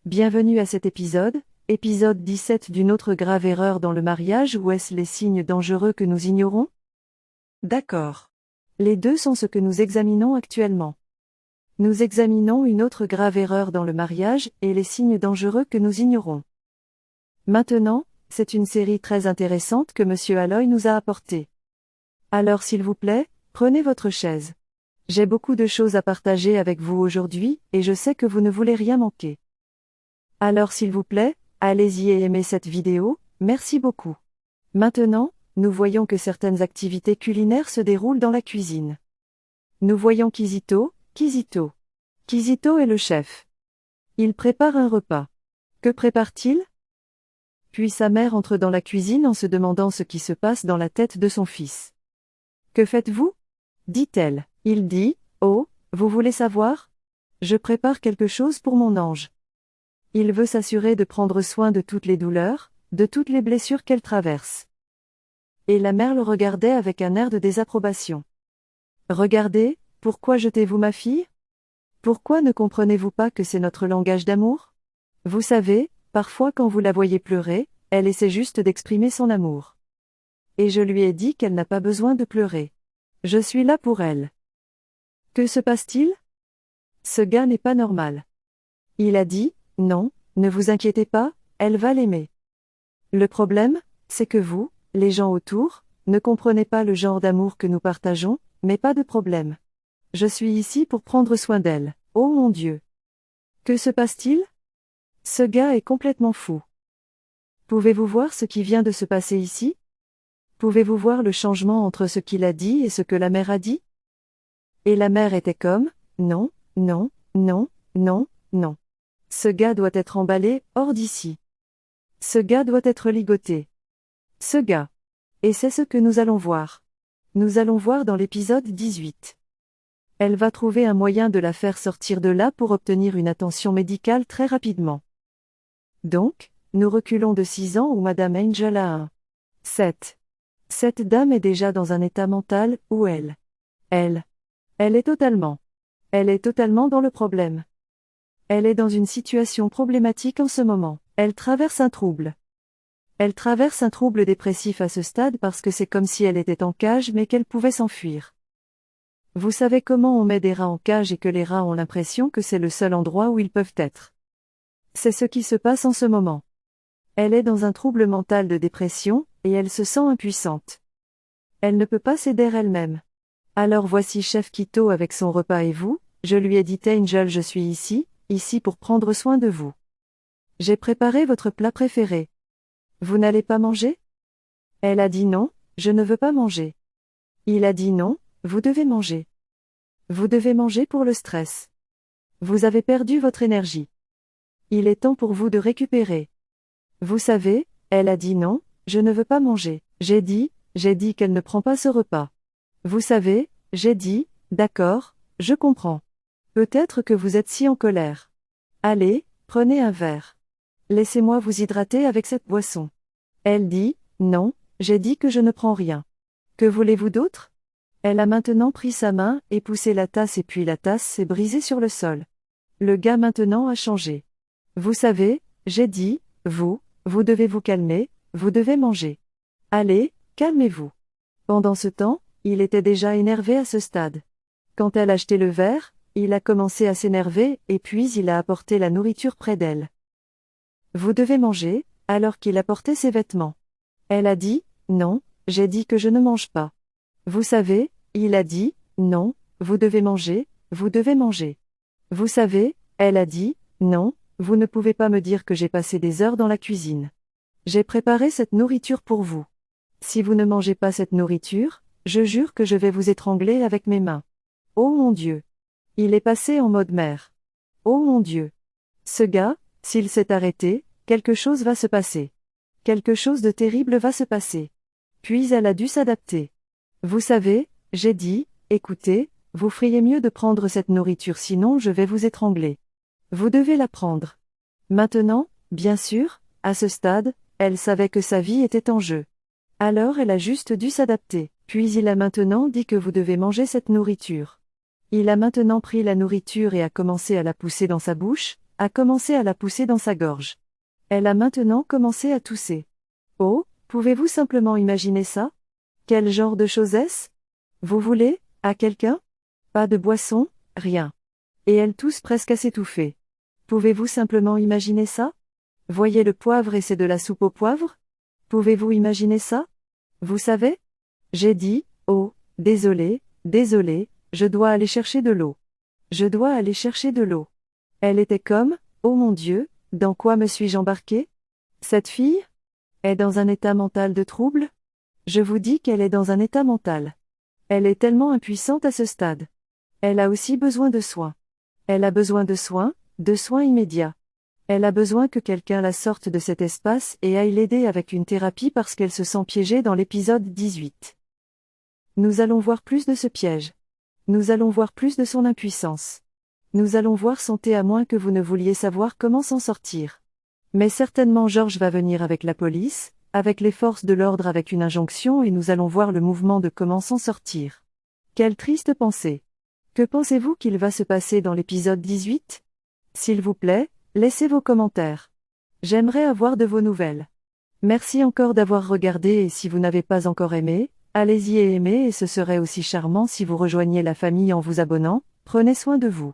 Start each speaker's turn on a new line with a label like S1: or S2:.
S1: Bienvenue à cet épisode 17 d'une autre grave erreur dans le mariage ou est-ce les signes dangereux que nous ignorons? D'accord. Les deux sont ce que nous examinons actuellement. Nous examinons une autre grave erreur dans le mariage et les signes dangereux que nous ignorons. Maintenant, c'est une série très intéressante que M. Alloy nous a apportée. Alors s'il vous plaît, prenez votre chaise. J'ai beaucoup de choses à partager avec vous aujourd'hui et je sais que vous ne voulez rien manquer. Alors s'il vous plaît, allez-y et aimez cette vidéo, merci beaucoup. Maintenant, nous voyons que certaines activités culinaires se déroulent dans la cuisine. Nous voyons Kizito est le chef. Il prépare un repas. Que prépare-t-il? Puis sa mère entre dans la cuisine en se demandant ce qui se passe dans la tête de son fils. Que faites-vous? Dit-elle. Il dit, oh, vous voulez savoir? Je prépare quelque chose pour mon ange. Il veut s'assurer de prendre soin de toutes les douleurs, de toutes les blessures qu'elle traverse. Et la mère le regardait avec un air de désapprobation. Regardez, pourquoi jetez-vous ma fille? Pourquoi ne comprenez-vous pas que c'est notre langage d'amour? Vous savez, parfois quand vous la voyez pleurer, elle essaie juste d'exprimer son amour. Et je lui ai dit qu'elle n'a pas besoin de pleurer. Je suis là pour elle. Que se passe-t-il? Ce gars n'est pas normal. Il a dit, non, ne vous inquiétez pas, elle va l'aimer. Le problème, c'est que vous, les gens autour, ne comprenez pas le genre d'amour que nous partageons, mais pas de problème. Je suis ici pour prendre soin d'elle. Oh mon Dieu! Que se passe-t-il? Ce gars est complètement fou. Pouvez-vous voir ce qui vient de se passer ici? Pouvez-vous voir le changement entre ce qu'il a dit et ce que la mère a dit? Et la mère était comme, non, non, non, non, non. Ce gars doit être emballé, hors d'ici. Ce gars doit être ligoté. Ce gars. Et c'est ce que nous allons voir. Nous allons voir dans l'épisode 18. Elle va trouver un moyen de la faire sortir de là pour obtenir une attention médicale très rapidement. Donc, nous reculons de 6 ans où Madame Angel a 7. Cette dame est déjà dans un état mental où elle est totalement dans le problème. Elle est dans une situation problématique en ce moment. Elle traverse un trouble. Elle traverse un trouble dépressif à ce stade parce que c'est comme si elle était en cage mais qu'elle pouvait s'enfuir. Vous savez comment on met des rats en cage et que les rats ont l'impression que c'est le seul endroit où ils peuvent être. C'est ce qui se passe en ce moment. Elle est dans un trouble mental de dépression, et elle se sent impuissante. Elle ne peut pas s'aider elle-même. Alors voici Chef Kito avec son repas et vous, je lui ai dit Angel je suis ici pour prendre soin de vous. J'ai préparé votre plat préféré. Vous n'allez pas manger? Elle a dit non, je ne veux pas manger. Il a dit non, vous devez manger. Vous devez manger pour le stress. Vous avez perdu votre énergie. Il est temps pour vous de récupérer. Vous savez, elle a dit non, je ne veux pas manger. J'ai dit qu'elle ne prend pas ce repas. Vous savez, j'ai dit, d'accord, je comprends. Peut-être que vous êtes si en colère. Allez, prenez un verre. Laissez-moi vous hydrater avec cette boisson. Elle dit, non, j'ai dit que je ne prends rien. Que voulez-vous d'autre? Elle a maintenant pris sa main et poussé la tasse et puis la tasse s'est brisée sur le sol. Le gars maintenant a changé. Vous savez, j'ai dit, vous devez vous calmer, vous devez manger. Allez, calmez-vous. Pendant ce temps, il était déjà énervé à ce stade. Quand elle a jeté le verre, il a commencé à s'énerver et puis il a apporté la nourriture près d'elle. Vous devez manger, alors qu'il apportait ses vêtements. Elle a dit, non, j'ai dit que je ne mange pas. Vous savez, il a dit, non, vous devez manger, vous devez manger. Vous savez, elle a dit, non, vous ne pouvez pas me dire que j'ai passé des heures dans la cuisine. J'ai préparé cette nourriture pour vous. Si vous ne mangez pas cette nourriture, je jure que je vais vous étrangler avec mes mains. Oh mon Dieu! Il est passé en mode mère. Oh mon Dieu! Ce gars, s'il s'est arrêté, quelque chose va se passer. Quelque chose de terrible va se passer. Puis elle a dû s'adapter. Vous savez, j'ai dit, écoutez, vous feriez mieux de prendre cette nourriture sinon je vais vous étrangler. Vous devez la prendre. Maintenant, bien sûr, à ce stade, elle savait que sa vie était en jeu. Alors elle a juste dû s'adapter. Puis il a maintenant dit que vous devez manger cette nourriture. Il a maintenant pris la nourriture et a commencé à la pousser dans sa bouche, a commencé à la pousser dans sa gorge. Elle a maintenant commencé à tousser. Oh, pouvez-vous simplement imaginer ça? Quel genre de chose est-ce? Vous voulez, à quelqu'un? Pas de boisson, rien. Et elle tousse presque à s'étouffer. Pouvez-vous simplement imaginer ça? Voyez le poivre et c'est de la soupe au poivre? Pouvez-vous imaginer ça? Vous savez? J'ai dit, oh, désolé, désolé, je dois aller chercher de l'eau. Je dois aller chercher de l'eau. Elle était comme, oh mon Dieu, dans quoi me suis-je embarqué? Cette fille? Est dans un état mental de trouble? Je vous dis qu'elle est dans un état mental. Elle est tellement impuissante à ce stade. Elle a aussi besoin de soins. Elle a besoin de soins immédiats. Elle a besoin que quelqu'un la sorte de cet espace et aille l'aider avec une thérapie parce qu'elle se sent piégée dans l'épisode 18. Nous allons voir plus de ce piège. Nous allons voir plus de son impuissance. Nous allons voir son thé à moins que vous ne vouliez savoir comment s'en sortir. Mais certainement George va venir avec la police, avec les forces de l'ordre avec une injonction et nous allons voir le mouvement de comment s'en sortir. Quelle triste pensée. Que pensez-vous qu'il va se passer dans l'épisode 18? S'il vous plaît, laissez vos commentaires. J'aimerais avoir de vos nouvelles. Merci encore d'avoir regardé et si vous n'avez pas encore aimé, allez-y et aimez et ce serait aussi charmant si vous rejoigniez la famille en vous abonnant, prenez soin de vous.